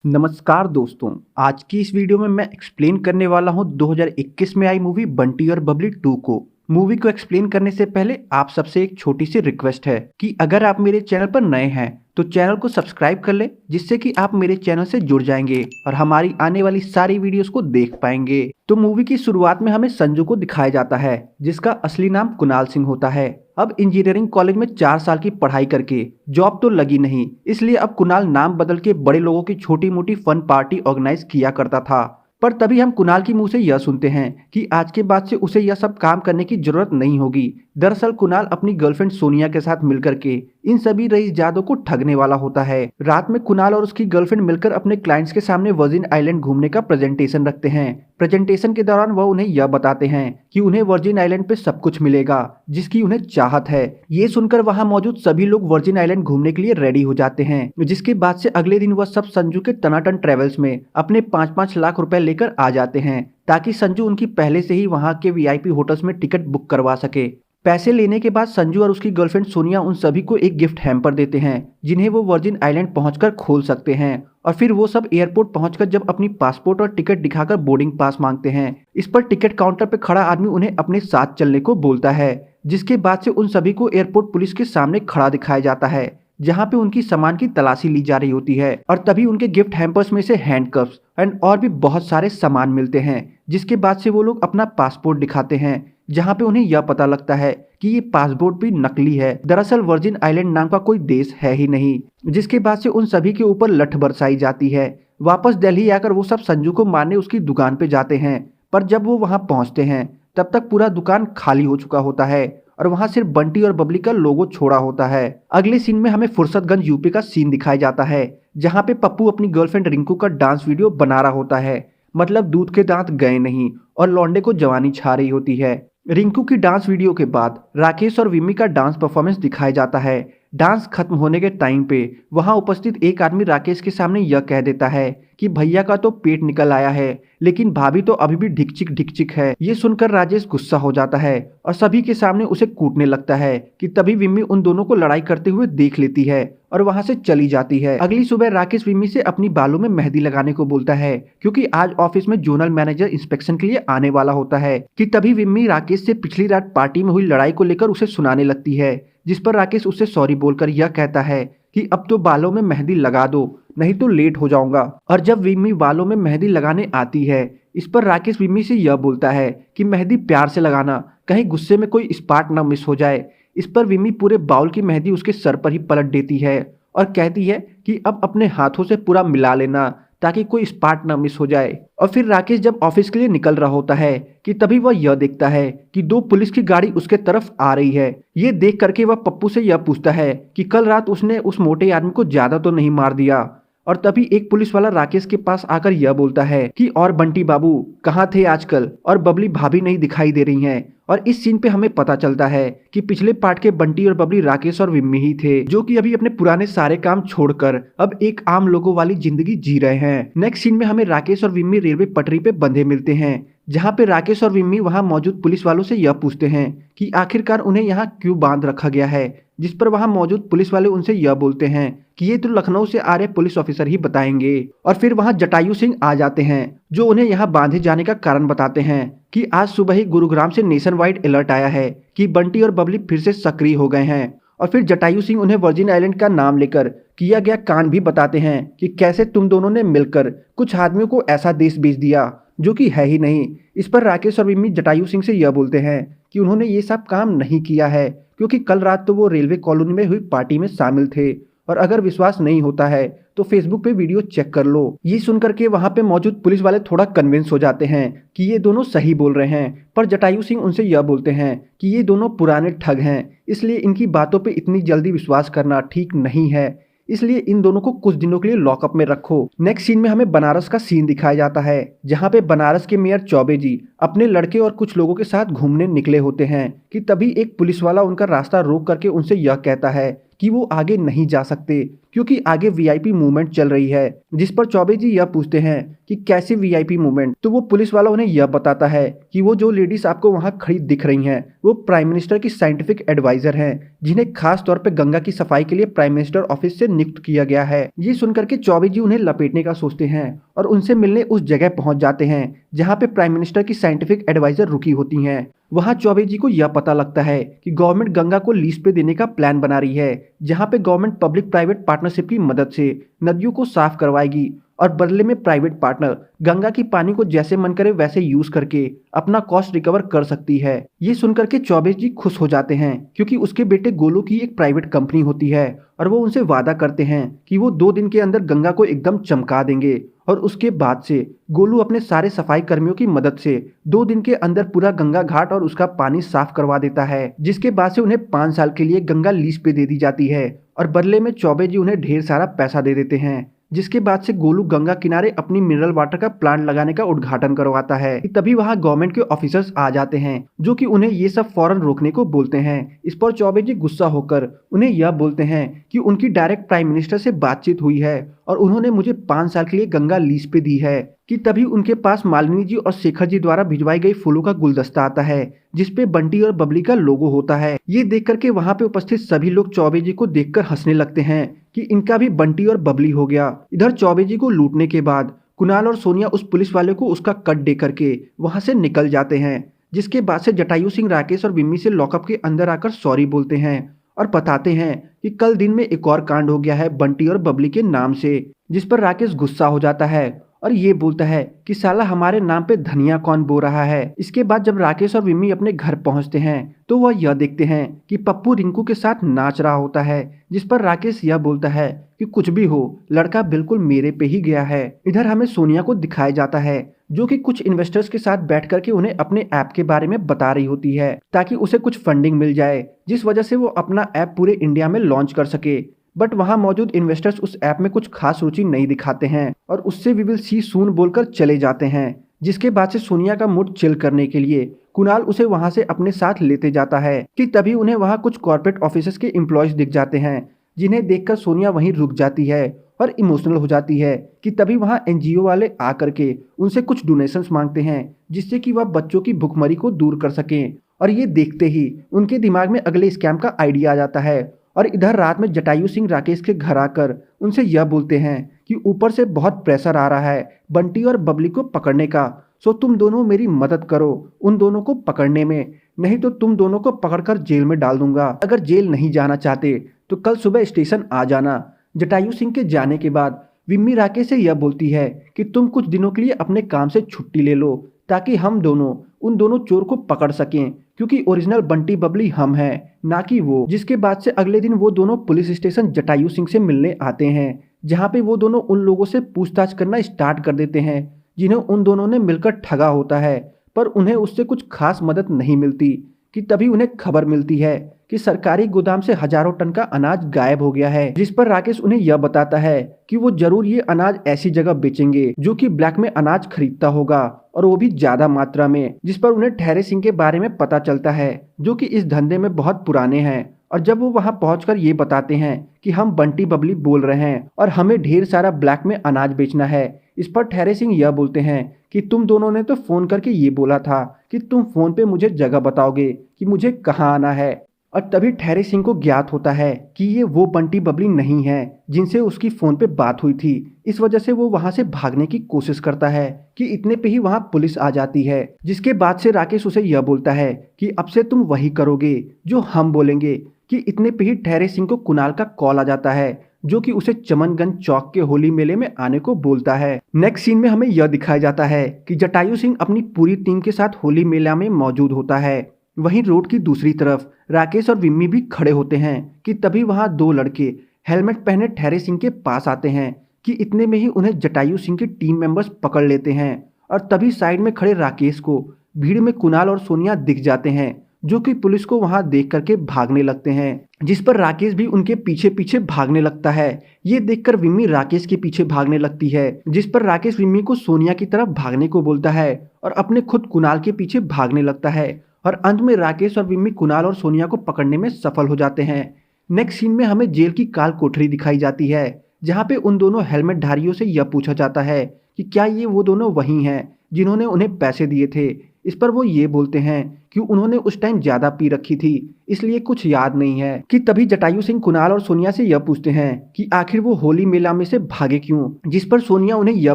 नमस्कार दोस्तों। आज की इस वीडियो में मैं एक्सप्लेन करने वाला हूं 2021 में आई मूवी बंटी और बबली 2 को। मूवी को एक्सप्लेन करने से पहले आप सबसे एक छोटी सी रिक्वेस्ट है कि अगर आप मेरे चैनल पर नए हैं तो चैनल को सब्सक्राइब कर ले, जिससे कि आप मेरे चैनल से जुड़ जाएंगे और हमारी आने वाली सारी वीडियोस को देख पाएंगे। तो मूवी की शुरुआत में हमें संजू को दिखाया जाता है, जिसका असली नाम कुणाल सिंह होता है। अब इंजीनियरिंग कॉलेज में 4 साल की पढ़ाई करके जॉब तो लगी नहीं, इसलिए अब कुणाल नाम बदल के बड़े लोगों की छोटी मोटी फन पार्टी ऑर्गेनाइज किया करता था। पर तभी हम कुणाल की मुंह से यह सुनते हैं कि आज के बाद से उसे यह सब काम करने की जरूरत नहीं होगी। दरअसल कुणाल अपनी गर्लफ्रेंड सोनिया के साथ मिलकर के इन सभी रईस जादव को ठगने वाला होता है। रात में कुणाल और उसकी गर्लफ्रेंड मिलकर अपने क्लाइंट्स के सामने वर्जिन आइलैंड घूमने का प्रेजेंटेशन रखते हैं। प्रेजेंटेशन के दौरान वह उन्हें यह बताते हैं कि उन्हें वर्जिन आइलैंड पे सब कुछ मिलेगा जिसकी उन्हें चाहत है। ये सुनकर वहां मौजूद सभी लोग वर्जिन आइलैंड घूमने के लिए रेडी हो जाते हैं, जिसके बाद से अगले दिन वह सब संजू के टनाटन ट्रेवल्स में अपने 5-5 लाख रुपए लेकर आ जाते हैं, ताकि संजू उनकी पहले से ही वहां के वीआईपी होटल्स में टिकट बुक करवा सके। पैसे लेने के बाद संजू और उसकी गर्लफ्रेंड सोनिया उन सभी को एक गिफ्ट हैम्पर देते हैं, जिन्हें वो वर्जिन आइलैंड पहुंचकर खोल सकते हैं। और फिर वो सब एयरपोर्ट पहुंचकर जब अपनी पासपोर्ट और टिकट दिखाकर बोर्डिंग पास मांगते हैं, इस पर टिकट काउंटर पर खड़ा आदमी उन्हें अपने साथ चलने को बोलता है, जिसके बाद से उन सभी को एयरपोर्ट पुलिस के सामने खड़ा दिखाया जाता है, जहां पे उनकी सामान की तलाशी ली जा रही होती है। और तभी उनके गिफ्ट हैम्पर्स में से हैंडकफ्स एंड और भी बहुत सारे सामान मिलते हैं, जिसके बाद से वो लोग अपना पासपोर्ट दिखाते हैं, जहां पे उन्हें यह पता लगता है कि ये पासपोर्ट भी नकली है। दरअसल वर्जिन आइलैंड नाम का कोई देश है ही नहीं। जिसके बाद से उन सभी के ऊपर लठ बरसाई जाती है। वापस दिल्ली आकर वो सब संजू को मारने उसकी दुकान पे जाते हैं, पर जब वो वहां पहुंचते हैं तब तक पूरा दुकान खाली हो चुका होता है और वहां सिर्फ बंटी और बबली का लोगो छोड़ा होता है। अगले सीन में हमें फुर्सतगंज यूपी का सीन दिखाया जाता है, जहां पे पप्पू अपनी गर्लफ्रेंड रिंकू का डांस वीडियो बना रहा होता है। मतलब दूध के दांत गए नहीं और लौंडे को जवानी छा रही होती है। रिंकू की डांस वीडियो के बाद राकेश और विम्मी का डांस परफॉर्मेंस दिखाया जाता है। डांस खत्म होने के टाइम पे वहां उपस्थित एक आदमी राकेश के सामने यह कह देता है कि भैया का तो पेट निकल आया है, लेकिन भाभी तो अभी भी ढिकचिक ढिकचिक है। ये सुनकर राजेश गुस्सा हो जाता है और सभी के सामने उसे कूटने लगता है कि तभी विम्मी उन दोनों को लड़ाई करते हुए देख लेती है और वहां से चली जाती है। अगली सुबह राकेश विम्मी से अपनी बालों में मेहंदी लगाने को बोलता है, क्योंकि आज ऑफिस में जोनल मैनेजर इंस्पेक्शन के लिए आने वाला होता है। कि तभी विम्मी राकेश से पिछली रात पार्टी में हुई लड़ाई को लेकर उसे सुनाने लगती है, जिस पर राकेश उससे सॉरी बोलकर यह कहता है कि अब तो बालों में मेहंदी लगा दो, नहीं तो लेट हो जाऊंगा। और जब विम्मी बालों में मेहंदी लगाने आती है, इस पर राकेश विम्मी से यह बोलता है कि मेहंदी प्यार से लगाना, कहीं गुस्से में कोई स्पार्क ना मिस हो जाए। इस पर विम्मी पूरे बाउल की मेहंदी उसके सर पर ही पलट देती है और कहती है कि अब अपने हाथों से पूरा मिला लेना, ताकि कोई स्पार्क ना मिस हो जाए। और फिर राकेश जब ऑफिस के लिए निकल रहा होता है कि तभी वह यह देखता है कि 2 पुलिस की गाड़ी उसके तरफ आ रही है। ये देख करके वह पप्पू से यह पूछता है कि कल रात उसने उस मोटे आदमी को ज्यादा तो नहीं मार दिया। और तभी एक पुलिस वाला राकेश के पास आकर यह बोलता है कि और बंटी बाबू कहाँ थे आजकल, और बबली भाभी नहीं दिखाई दे रही हैं। और इस सीन पे हमें पता चलता है कि पिछले पार्ट के बंटी और बबली राकेश और विम्मी ही थे, जो कि अभी अपने पुराने सारे काम छोड़कर अब एक आम लोगों वाली जिंदगी जी रहे हैं। नेक्स्ट सीन में हमें राकेश और विम्मी रेलवे पटरी पे बंधे मिलते हैं, जहाँ पे राकेश और विम्मी वहां मौजूद पुलिस वालों से यह पूछते हैं कि आखिरकार उन्हें यहाँ क्यों बांध रखा गया है। जिस पर वहां मौजूद पुलिस वाले उनसे यह बोलते हैं कि ये तो लखनऊ से आ रहे पुलिस ऑफिसर ही बताएंगे। और फिर वहां जटायु सिंह आ जाते हैं, जो उन्हें यहाँ बांधे जाने का कारण बताते हैं कि आज सुबह ही गुरुग्राम से नेशन वाइड अलर्ट आया है कि बंटी और बबली फिर से सक्रिय हो गए हैं। और फिर जटायु सिंह उन्हें वर्जिन आइलैंड का नाम लेकर किया गया कांड भी बताते हैं कि कैसे तुम दोनों ने मिलकर कुछ आदमियों को ऐसा देश बेच दिया जो कि है ही नहीं। इस पर राकेश और विम्मी जटायु सिंह से यह बोलते हैं कि उन्होंने ये सब काम नहीं किया है, क्योंकि कल रात तो वो रेलवे कॉलोनी में हुई पार्टी में शामिल थे। और अगर विश्वास नहीं होता है तो फेसबुक पे वीडियो चेक कर लो। ये सुनकर के वहां पे मौजूद पुलिस वाले थोड़ा कन्विंस हो जाते हैं कि ये दोनों सही बोल रहे हैं, पर जटायु सिंह उनसे यह बोलते हैं कि ये दोनों पुराने ठग हैं, इसलिए इनकी बातों पे इतनी जल्दी विश्वास करना ठीक नहीं है, इसलिए इन दोनों को कुछ दिनों के लिए लॉकअप में रखो। नेक्स्ट सीन में हमें बनारस का सीन दिखाया जाता है, जहाँ पे बनारस के मेयर चौबे जी अपने लड़के और कुछ लोगों के साथ घूमने निकले होते हैं कि तभी एक पुलिस वाला उनका रास्ता रोक करके उनसे यह कहता है कि वो आगे नहीं जा सकते क्योंकि आगे वीआईपी मूवमेंट चल रही है। जिस पर चौबे जी यह पूछते हैं कि कैसी वीआईपी मूवमेंट। तो वो पुलिस वाला उन्हें यह बताता है कि वो जो लेडीज आपको वहां खड़ी दिख रही हैं वो प्राइम मिनिस्टर की साइंटिफिक एडवाइजर हैं, जिन्हें खास तौर पे गंगा की सफाई के लिए प्राइम मिनिस्टर ऑफिस से नियुक्त किया गया है। ये सुनकर के चौबे जी उन्हें लपेटने का सोचते हैं और उनसे मिलने उस जगह पहुंच जाते हैं जहाँ पे प्राइम मिनिस्टर की साइंटिफिक एडवाइजर रुकी होती हैं। वहां चौबे जी को यह पता लगता है कि गवर्नमेंट गंगा को लीज पे देने का प्लान बना रही है, जहां पे गवर्नमेंट पब्लिक प्राइवेट पार्टनरशिप की मदद से नदियों को साफ करवाएगी और बदले में प्राइवेट पार्टनर गंगा की पानी को जैसे मन करे वैसे यूज करके अपना कॉस्ट रिकवर कर सकती है। ये सुनकर के चौबे जी खुश हो जाते हैं क्योंकि उसके बेटे गोलू की एक प्राइवेट कंपनी होती है और वो उनसे वादा करते हैं कि वो 2 दिन के अंदर गंगा को एकदम चमका देंगे। और उसके बाद से गोलू अपने सारे सफाई कर्मियों की मदद से 2 दिन के अंदर पूरा गंगा घाट और उसका पानी साफ करवा देता है, जिसके बाद से उन्हें 5 साल के लिए गंगा लीज पे दे दी जाती है और बदले में चौबे जी उन्हें ढेर सारा पैसा दे देते हैं। जिसके बाद से गोलू गंगा किनारे अपनी मिनरल वाटर का प्लांट लगाने का उद्घाटन करवाता है। तभी वहां गवर्नमेंट के ऑफिसर्स आ जाते हैं जो कि उन्हें ये सब फौरन रोकने को बोलते हैं। इस पर चौबे जी गुस्सा होकर उन्हें यह बोलते हैं कि उनकी डायरेक्ट प्राइम मिनिस्टर से बातचीत हुई है और उन्होंने मुझे 5 साल के लिए गंगा लीज पे दी है। कि तभी उनके पास मालिनी जी और शेखर जी द्वारा भिजवाई गई फूलों का गुलदस्ता आता है जिसपे बंटी और बबली का लोगो होता है। ये देख करके वहां पे उपस्थित सभी लोग चौबे जी को देखकर हंसने लगते हैं कि इनका भी बंटी और बबली हो गया। इधर चौबे जी को लूटने के बाद कुणाल और सोनिया उस पुलिस वाले को उसका कट दे करके वहां से निकल जाते हैं। जिसके बाद से जटायु सिंह राकेश और विम्मी से लॉकअप के अंदर आकर सॉरी बोलते हैं और बताते हैं कि कल दिन में एक और कांड हो गया है बंटी और बबली के नाम से। जिस पर राकेश गुस्सा हो जाता है और ये बोलता है कि साला हमारे नाम पे धनिया कौन बो रहा है। इसके बाद जब राकेश और विम्मी अपने घर पहुंचते हैं तो वह यह देखते हैं कि पप्पू रिंकू के साथ नाच रहा होता है। जिस पर राकेश यह बोलता है कि कुछ भी हो लड़का बिल्कुल मेरे पे ही गया है। इधर हमें सोनिया को दिखाया जाता है जो कि कुछ इन्वेस्टर्स के साथ बैठ करके उन्हें अपने ऐप के बारे में बता रही होती है ताकि उसे कुछ फंडिंग मिल जाए, जिस वजह से वो अपना ऐप पूरे इंडिया में लॉन्च कर सके। बट वहां मौजूद इन्वेस्टर्स उस ऐप में कुछ खास रुचि नहीं दिखाते हैं और उससे वी विल सी सून बोलकर चले जाते हैं। जिसके बाद से सोनिया का मूड चिल करने के लिए कुणाल उसे वहां से अपने साथ लेते जाता है कि तभी उन्हें वहां कुछ कॉर्पोरेट ऑफिसर्स के एम्प्लॉयज दिख जाते हैं, जिन्हें देखकर सोनिया वहीं रुक जाती है और इमोशनल हो जाती है। कि तभी वहां एनजीओ वाले आकर के उनसे कुछ डोनेशंस मांगते हैं जिससे कि वह बच्चों की भुखमरी को दूर कर सकें। और ये देखते ही उनके दिमाग में अगले स्कैम का आइडिया आ जाता है। और इधर रात में जटायु सिंह राकेश के घर आकर उनसे यह बोलते हैं कि ऊपर से बहुत प्रेशर आ रहा है बंटी और बबली को पकड़ने का, सो तुम दोनों मेरी मदद करो उन दोनों को पकड़ने में, नहीं तो तुम दोनों को पकड़कर जेल में डाल दूंगा। अगर जेल नहीं जाना चाहते तो कल सुबह स्टेशन आ जाना। जटायु सिंह के जाने के बाद विम्मी राकेश से यह बोलती है कि तुम कुछ दिनों के लिए अपने काम से छुट्टी ले लो ताकि हम दोनों उन दोनों चोर को पकड़ सकें, क्योंकि ओरिजिनल बंटी बबली हम हैं ना कि वो। जिसके बाद से अगले दिन वो दोनों पुलिस स्टेशन जटायु सिंह से मिलने आते हैं, जहां पे वो दोनों उन लोगों से पूछताछ करना स्टार्ट कर देते हैं जिन्हें उन दोनों ने मिलकर ठगा होता है, पर उन्हें उससे कुछ खास मदद नहीं मिलती। कि तभी उन्हें खबर मिलती है कि सरकारी गोदाम से हजारों टन का अनाज गायब हो गया है। जिस पर राकेश उन्हें यह बताता है कि वो जरूर ये अनाज ऐसी जगह बेचेंगे जो कि ब्लैक में अनाज खरीदता होगा और वो भी ज्यादा मात्रा में। जिस पर उन्हें ठहरे सिंह के बारे में पता चलता है जो कि इस धंधे में बहुत पुराने हैं। और जब वो वहां पहुंचकर ये बताते हैं कि हम बंटी बबली बोल रहे हैं और हमें ढेर सारा ब्लैक में अनाज बेचना है। इस पर ठहरे सिंह यह बोलते हैं कि तुम दोनों ने तो फोन करके ये बोला था कि तुम फोन पे मुझे जगह बताओगे कि मुझे कहाँ आना है। और तभी ठहरे सिंह को ज्ञात होता है कि ये वो बंटी बबली नहीं है जिनसे उसकी फोन पे बात हुई थी। इस वजह से वो वहां से भागने की कोशिश करता है कि इतने पे ही वहां पुलिस आ जाती है। जिसके बाद से राकेश उसे यह बोलता है कि अब से तुम वही करोगे जो हम बोलेंगे। कि इतने पे ही ठहरे सिंह को कुणाल का कॉल आ जाता है जो कि उसे चमनगंज चौक के होली मेले में आने को बोलता है। नेक्स्ट सीन में हमें यह दिखाया जाता है कि जटायु सिंह अपनी पूरी टीम के साथ होली मेला में मौजूद होता है। वहीं रोड की दूसरी तरफ राकेश और विम्मी भी खड़े होते हैं। कि तभी वहां 2 लड़के हेलमेट पहने ठहरे सिंह के पास आते हैं। कि इतने में ही उन्हें जटायु सिंह के टीम मेंबर्स पकड़ लेते हैं। और तभी साइड में खड़े राकेश को भीड़ में कुणाल और सोनिया दिख जाते हैं। जो कि पुलिस को वहां देख करके भागने लगते हैं, जिस पर राकेश भी उनके पीछे पीछे भागने लगता है। ये देखकर विम्मी राकेश के पीछे भागने लगती है, जिस पर राकेश विम्मी को सोनिया की तरफ भागने को बोलता है और अपने खुद कुणाल के पीछे भागने लगता है। और अंत में राकेश और विम्मी कुणाल और सोनिया को पकड़ने में सफल हो जाते हैं। नेक्स्ट सीन में हमें जेल की काल कोठरी दिखाई जाती है, जहाँ पे उन दोनों हेलमेटधारियों से यह पूछा जाता है कि क्या ये वो दोनों वही हैं जिन्होंने उन्हें पैसे दिए थे। इस पर वो ये बोलते हैं कि उन्होंने उस टाइम ज्यादा पी रखी थी, इसलिए कुछ याद नहीं है। कि तभी जटायु सिंह कुणाल और सोनिया से यह पूछते हैं कि आखिर वो होली मेला में से भागे क्यों, जिस पर सोनिया उन्हें यह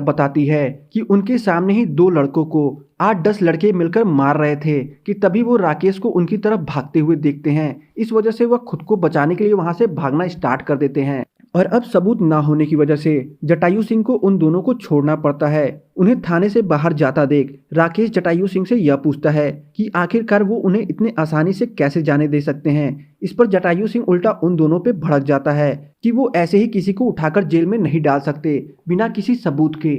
बताती है कि उनके सामने ही दो लड़कों को 8-10 लड़के मिलकर मार रहे थे। कि तभी वो राकेश को उनकी तरफ भागते हुए देखते हैं, इस वजह से वह खुद को बचाने के लिए वहां से भागना स्टार्ट कर देते हैं। और अब सबूत ना होने की वजह से जटायु सिंह को उन दोनों को छोड़ना पड़ता है। उन्हें थाने से बाहर जाता देख राकेश जटायु सिंह से यह पूछता है कि आखिरकार वो उन्हें इतने आसानी से कैसे जाने दे सकते हैं। इस पर जटायु सिंह उल्टा उन दोनों पे भड़क जाता है कि वो ऐसे ही किसी को उठाकर जेल में नहीं डाल सकते बिना किसी सबूत के।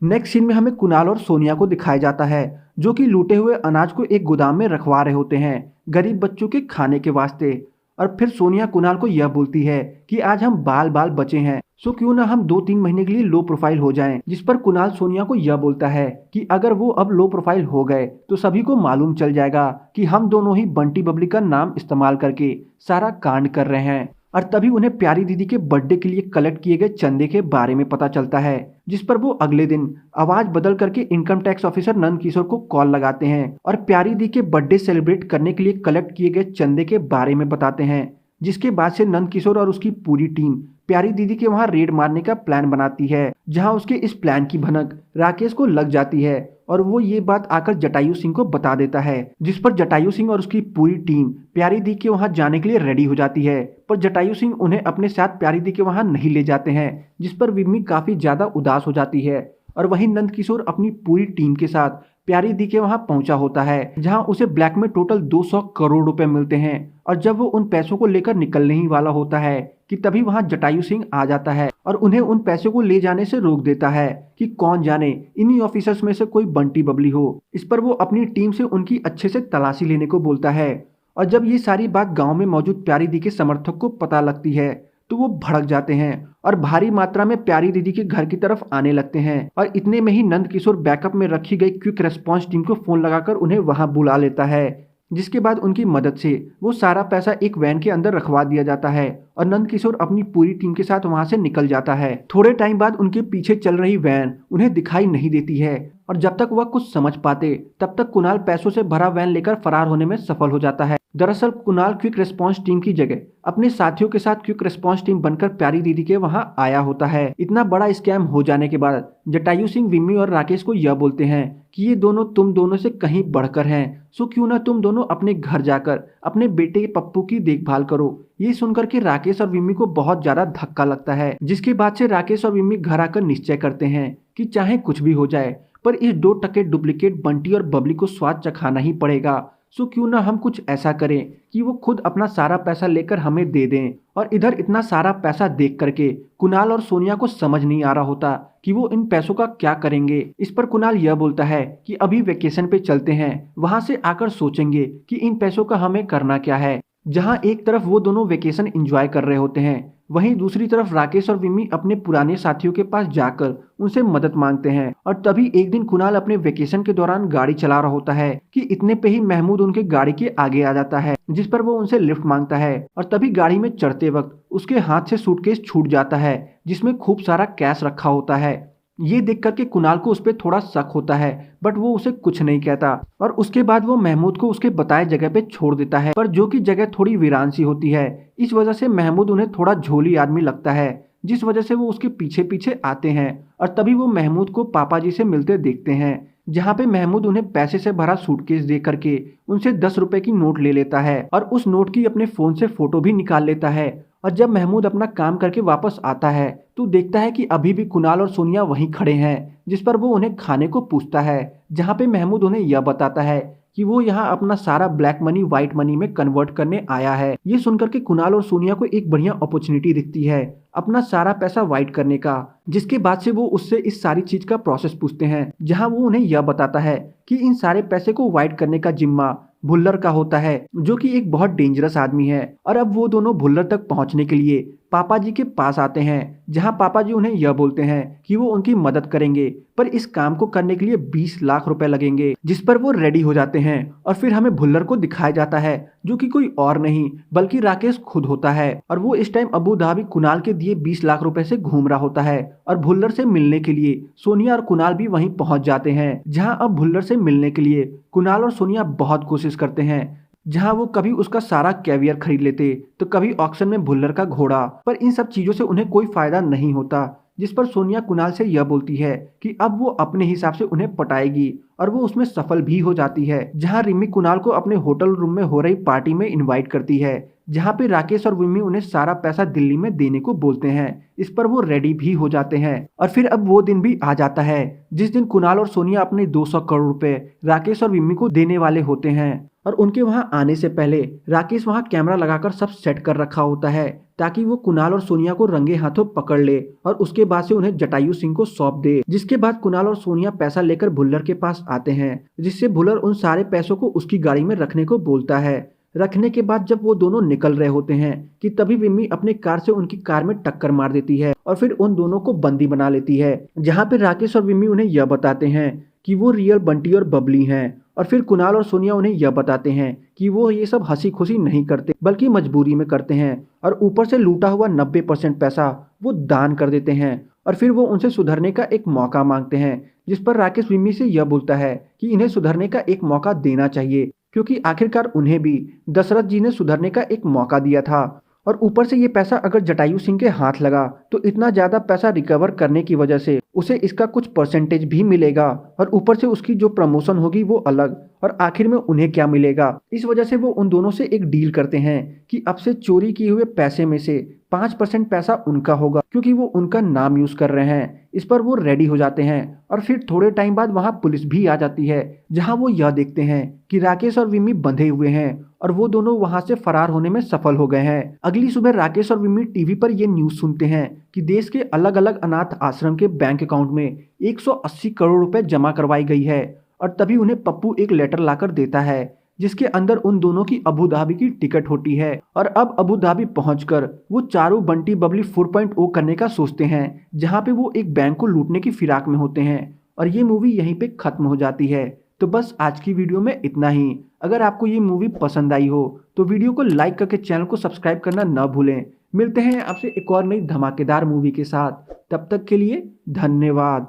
नेक्स्ट सीन में हमें कुणाल और सोनिया को दिखाया जाता है, जो कि लूटे हुए अनाज को एक गोदाम में रखवा रहे होते हैं गरीब बच्चों के खाने के वास्ते। और फिर सोनिया कुणाल को यह बोलती है कि आज हम बाल बाल बचे हैं, सो क्यों ना हम 2-3 महीने के लिए लो प्रोफाइल हो जाएं। जिस पर कुणाल सोनिया को यह बोलता है कि अगर वो अब लो प्रोफाइल हो गए तो सभी को मालूम चल जाएगा कि हम दोनों ही बंटी बबली का नाम इस्तेमाल करके सारा कांड कर रहे हैं। और तभी उन्हें प्यारी दीदी के बर्थडे के लिए कलेक्ट किए गए चंदे के बारे में पता चलता है, जिस पर वो अगले दिन आवाज बदल करके income tax officer Nand Kishore को कॉल लगाते हैं और प्यारी दी के बर्थडे सेलिब्रेट करने के लिए कलेक्ट किए गए चंदे के बारे में बताते हैं। जिसके बाद से नंद किशोर और उसकी पूरी टीम प्यारी दीदी के वहां रेड मारने का प्लान बनाती है, जहां उसके इस प्लान की भनक राकेश को लग जाती है और वो ये बात आकर जटायु सिंह को बता देता है। जिस पर जटायु सिंह और उसकी पूरी टीम प्यारी दी के वहां जाने के लिए रेडी हो जाती है, पर जटायु सिंह उन्हें अपने साथ प्यारी दी के वहां नहीं ले जाते हैं, जिस पर विम्मी काफी ज्यादा उदास हो जाती है। और वहीं नंद किशोर अपनी पूरी टीम के साथ प्यारी दी के वहां पहुंचा होता है, जहां उसे ब्लैक में टोटल 200 करोड़ रुपए मिलते हैं। और जब वो उन पैसों को लेकर निकलने ही वाला होता है कि तभी वहां जटायु सिंह आ जाता है और उन्हें उन पैसों को ले जाने से रोक देता है कि कौन जाने इन्हीं ऑफिसर्स में से कोई बंटी बबली हो। इस पर वो अपनी टीम से उनकी अच्छे से तलाशी लेने को बोलता है। और जब ये सारी बात गांव में मौजूद प्यारी दी के समर्थक को पता लगती है तो वो भड़क जाते हैं और भारी मात्रा में प्यारी दीदी के घर की तरफ आने लगते हैं। और इतने में ही नंद किशोर बैकअप में रखी गई क्विक रेस्पॉन्स टीम को फोन लगाकर उन्हें वहां बुला लेता है, जिसके बाद उनकी मदद से वो सारा पैसा एक वैन के अंदर रखवा दिया जाता है और नंद किशोर अपनी पूरी टीम के साथ वहां से निकल जाता है। थोड़े टाइम बाद उनके पीछे चल रही वैन उन्हें दिखाई नहीं देती है और जब तक वह कुछ समझ पाते तब तक कुणाल पैसों से भरा वैन लेकर फरार होने में सफल हो जाता है। दरअसल कुणाल क्विक रिस्पांस टीम की जगह अपने साथियों के साथ क्विक रिस्पांस टीम बनकर प्यारी दीदी के वहां आया होता है। इतना बड़ा स्कैम हो जाने के बाद जटायु सिंह विम्मी और राकेश को यह बोलते हैं कि ये दोनों तुम दोनों से कहीं बढ़कर हैं, सो क्यों ना तुम दोनों अपने घर जाकर अपने बेटे पप्पू की देखभाल करो। ये सुनकर के राकेश और विम्मी को बहुत ज्यादा धक्का लगता है, जिसके बाद से राकेश और विम्मी घर आकर निश्चय करते हैं कि चाहे कुछ भी हो जाए पर इस 2 टके डुप्लीकेट बंटी और बबली को स्वाद चखाना ही पड़ेगा। सो क्यों ना हम कुछ ऐसा करें कि वो खुद अपना सारा पैसा लेकर हमें दे दें। और इधर इतना सारा पैसा देख करके कुणाल और सोनिया को समझ नहीं आ रहा होता कि वो इन पैसों का क्या करेंगे। इस पर कुणाल यह बोलता है कि अभी वेकेशन पे चलते हैं, वहां से आकर सोचेंगे कि इन पैसों का हमें करना क्या है। जहां एक तरफ वो दोनों वेकेशन एंजॉय कर रहे होते हैं, वहीं दूसरी तरफ राकेश और विम्मी अपने पुराने साथियों के पास जाकर उनसे मदद मांगते हैं। और तभी एक दिन कुणाल अपने वेकेशन के दौरान गाड़ी चला रहा होता है कि इतने पे ही महमूद उनके गाड़ी के आगे आ जाता है, जिस पर वो उनसे लिफ्ट मांगता है। और तभी गाड़ी में चढ़ते वक्त उसके हाथ से सूटकेस छूट जाता है, जिसमें खूब सारा कैश रखा होता है। ये देख करके कुणाल को उस पर थोड़ा शक होता है, बट वो उसे कुछ नहीं कहता। और उसके बाद वो महमूद को उसके बताए जगह पे छोड़ देता है, पर जो कि जगह थोड़ी वीरान सी होती है। इस वजह से महमूद उन्हें थोड़ा झोली आदमी लगता है, जिस वजह से वो उसके पीछे पीछे आते हैं। और तभी वो महमूद को पापा जी से मिलते देखते हैं, जहाँ पे महमूद उन्हें पैसे से भरा सूटकेस दे करके उनसे 10 रुपए की नोट ले लेता है और उस नोट की अपने फोन से फोटो भी निकाल लेता है। और जब महमूद अपना काम करके वापस आता है तो देखता है कि अभी भी कुणाल और सोनिया वहीं खड़े हैं, जिस पर वो उन्हें खाने को पूछता है, जहाँ पे महमूद उन्हें यह बताता है कि वो यहाँ अपना सारा ब्लैक मनी व्हाइट मनी में कन्वर्ट करने आया है। ये सुनकर के कुणाल और सोनिया को एक बढ़िया अपॉर्चुनिटी दिखती है अपना सारा पैसा व्हाइट करने का, जिसके बाद से वो उससे इस सारी चीज का प्रोसेस पूछते हैं, जहाँ वो उन्हें यह बताता है कि इन सारे पैसे को व्हाइट करने का जिम्मा भुल्लर का होता है, जो कि एक बहुत डेंजरस आदमी है। और अब वो दोनों भुल्लर तक पहुंचने के लिए पापा जी के पास आते हैं, जहां पापा जी उन्हें यह बोलते हैं कि वो उनकी मदद करेंगे, पर इस काम को करने के लिए 20 लाख रुपए लगेंगे, जिस पर वो रेडी हो जाते हैं। और फिर हमें भुल्लर को दिखाया जाता है, जो कि कोई और नहीं बल्कि राकेश खुद होता है। और वो इस टाइम अबू धाबी कुणाल के दिए 20 लाख रुपए से घूम रहा होता है। और भुल्लर से मिलने के लिए सोनिया और कुणाल भी वहीं पहुंच जाते हैं, जहां अब भुल्लर से मिलने के लिए कुणाल और सोनिया बहुत कोशिश करते हैं। जहां वो कभी उसका सारा कैवियर खरीद लेते, तो कभी ऑक्शन में भुल्लर का घोड़ा, पर इन सब चीजों से उन्हें कोई फायदा नहीं होता। जिस पर सोनिया कुणाल से यह बोलती है कि अब वो अपने हिसाब से उन्हें पटाएगी, और वो उसमें सफल भी हो जाती है। जहां रिमी कुणाल को अपने होटल रूम में हो रही पार्टी में इनवाइट करती है, जहां पे राकेश और विम्मी उन्हें सारा पैसा दिल्ली में देने को बोलते हैं। इस पर वो रेडी भी हो जाते हैं। और फिर अब वो दिन भी आ जाता है जिस दिन कुणाल और सोनिया अपने 200 करोड़ रुपए राकेश और विम्मी को देने वाले होते हैं। और उनके वहां आने से पहले राकेश वहां कैमरा लगाकर सब सेट कर रखा होता है, ताकि वो कुणाल और सोनिया को रंगे हाथों पकड़ ले और उसके बाद से उन्हें जटायु सिंह को सौंप दे। जिसके बाद कुणाल और सोनिया पैसा लेकर भुल्लर के पास आते हैं, जिससे भुल्लर उन सारे पैसों को उसकी गाड़ी में रखने को बोलता है। रखने के बाद जब वो दोनों निकल रहे होते हैं कि तभी विम्मी अपने कार से उनकी कार में टक्कर मार देती है और फिर उन दोनों को बंदी बना लेती है। जहां पे राकेश और विम्मी उन्हें यह बताते हैं कि वो रियल बंटी और बबली हैं। और फिर कुणाल और सोनिया उन्हें यह बताते हैं कि वो ये सब हंसी खुशी नहीं करते बल्कि मजबूरी में करते हैं, और ऊपर से लूटा हुआ 90% पैसा वो दान कर देते हैं। और फिर वो उनसे सुधरने का एक मौका मांगते हैं, जिस पर राकेश विम्मी से यह बोलता है कि इन्हें सुधरने का एक मौका देना चाहिए, क्योंकि आखिरकार उन्हें भी दशरथ जी ने सुधरने का एक मौका दिया था। और ऊपर से ये पैसा अगर जटायु सिंह के हाथ लगा तो इतना ज्यादा पैसा रिकवर करने की वजह से उसे इसका कुछ परसेंटेज भी मिलेगा, और ऊपर से उसकी जो प्रमोशन होगी वो अलग। और आखिर में उन्हें क्या मिलेगा, इस वजह से वो उन दोनों से एक डील करते हैं कि अब से चोरी किए हुए पैसे में से 5% पैसा उनका होगा, क्योंकि वो उनका नाम यूज कर रहे हैं। इस पर वो रेडी हो जाते हैं। और फिर थोड़े टाइम बाद वहां पुलिस भी आ जाती है, जहां वो यह देखते हैं कि राकेश और विम्मी बंधे हुए हैं और वो दोनों वहां से फरार होने में सफल हो गए हैं। अगली सुबह राकेश और विम्मी टीवी पर ये न्यूज सुनते हैं कि देश के अलग अलग अनाथ आश्रम के बैंक अकाउंट में 180 करोड़ रुपए जमा करवाई गई है। और तभी उन्हें पप्पू एक लेटर लाकर देता है, जिसके अंदर उन दोनों की अबू धाबी की टिकट होती है। और अब अबू धाबी पहुंचकर वो चारों बंटी बबली 4.0 करने का सोचते हैं, जहां पे वो एक बैंक को लूटने की फिराक में होते हैं। और ये मूवी यहीं पे खत्म हो जाती है। तो बस आज की वीडियो में इतना ही। अगर आपको ये मूवी पसंद आई हो तो वीडियो को लाइक करके चैनल को सब्सक्राइब करना न भूलें। मिलते हैं आपसे एक और नई धमाकेदार मूवी के साथ, तब तक के लिए धन्यवाद।